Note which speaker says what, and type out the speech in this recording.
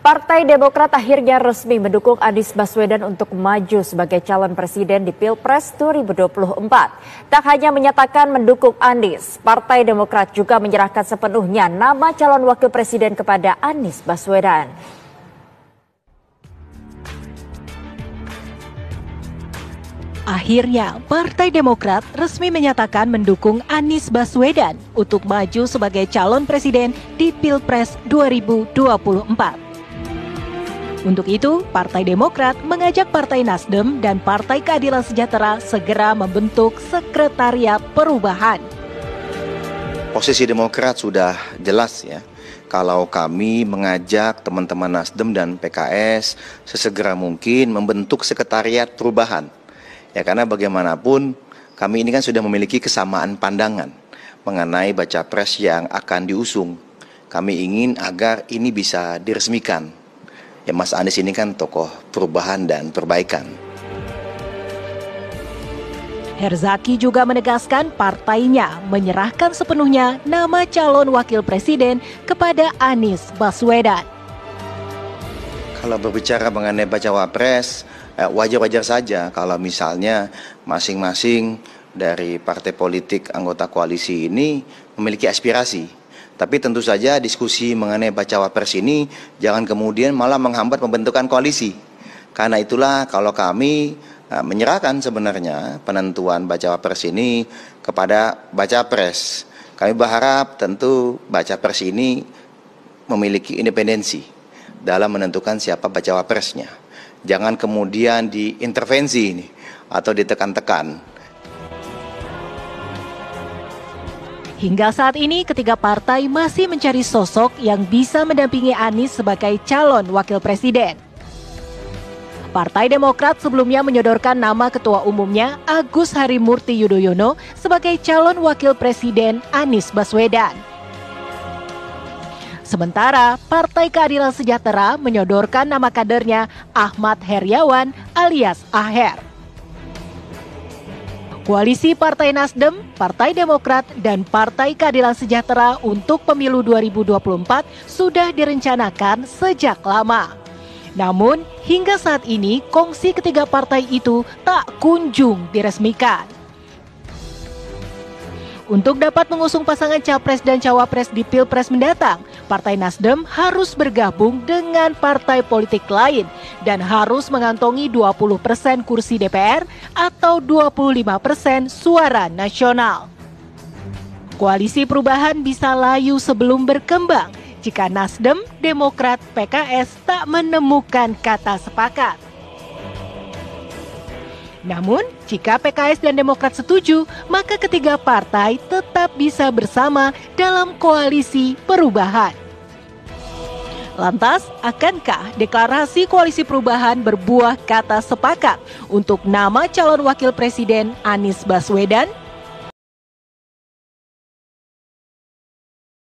Speaker 1: Partai Demokrat akhirnya resmi mendukung Anies Baswedan untuk maju sebagai calon presiden di Pilpres 2024. Tak hanya menyatakan mendukung Anies, Partai Demokrat juga menyerahkan sepenuhnya nama calon wakil presiden kepada Anies Baswedan.
Speaker 2: Akhirnya, Partai Demokrat resmi menyatakan mendukung Anies Baswedan untuk maju sebagai calon presiden di Pilpres 2024. Untuk itu, Partai Demokrat mengajak Partai Nasdem dan Partai Keadilan Sejahtera segera membentuk Sekretariat Perubahan.
Speaker 3: Posisi Demokrat sudah jelas ya. Kalau kami mengajak teman-teman Nasdem dan PKS sesegera mungkin membentuk Sekretariat Perubahan. Ya, karena bagaimanapun kami ini kan sudah memiliki kesamaan pandangan mengenai baca pres yang akan diusung. Kami ingin agar ini bisa diresmikan. Ya, Mas Anies ini kan tokoh perubahan dan perbaikan.
Speaker 2: Herzaki juga menegaskan partainya menyerahkan sepenuhnya nama calon wakil presiden kepada Anies Baswedan.
Speaker 3: Kalau berbicara mengenai bacawa pres, wajar-wajar saja kalau misalnya masing-masing dari partai politik anggota koalisi ini memiliki aspirasi. Tapi tentu saja diskusi mengenai bacawa pres ini jangan kemudian malah menghambat pembentukan koalisi. Karena itulah kalau kami menyerahkan sebenarnya penentuan bacawa pres ini kepada baca pres. Kami berharap tentu baca pres ini memiliki independensi dalam menentukan siapa bacawa presnya. Jangan kemudian diintervensi ini atau ditekan-tekan.
Speaker 2: Hingga saat ini ketiga partai masih mencari sosok yang bisa mendampingi Anies sebagai calon wakil presiden. Partai Demokrat sebelumnya menyodorkan nama ketua umumnya Agus Harimurti Yudhoyono sebagai calon wakil presiden Anies Baswedan. Sementara Partai Keadilan Sejahtera menyodorkan nama kadernya Ahmad Heriawan alias Aher. Koalisi Partai Nasdem, Partai Demokrat, dan Partai Keadilan Sejahtera untuk pemilu 2024 sudah direncanakan sejak lama. Namun, hingga saat ini kongsi ketiga partai itu tak kunjung diresmikan. Untuk dapat mengusung pasangan capres dan cawapres di Pilpres mendatang, Partai Nasdem harus bergabung dengan partai politik lain dan harus mengantongi 20% kursi DPR atau 25% suara nasional. Koalisi perubahan bisa layu sebelum berkembang jika Nasdem, Demokrat, PKS tak menemukan kata sepakat. Namun, jika PKS dan Demokrat setuju, maka ketiga partai tetap bisa bersama dalam koalisi perubahan. Lantas, akankah deklarasi koalisi perubahan berbuah kata sepakat untuk nama calon wakil presiden Anies Baswedan?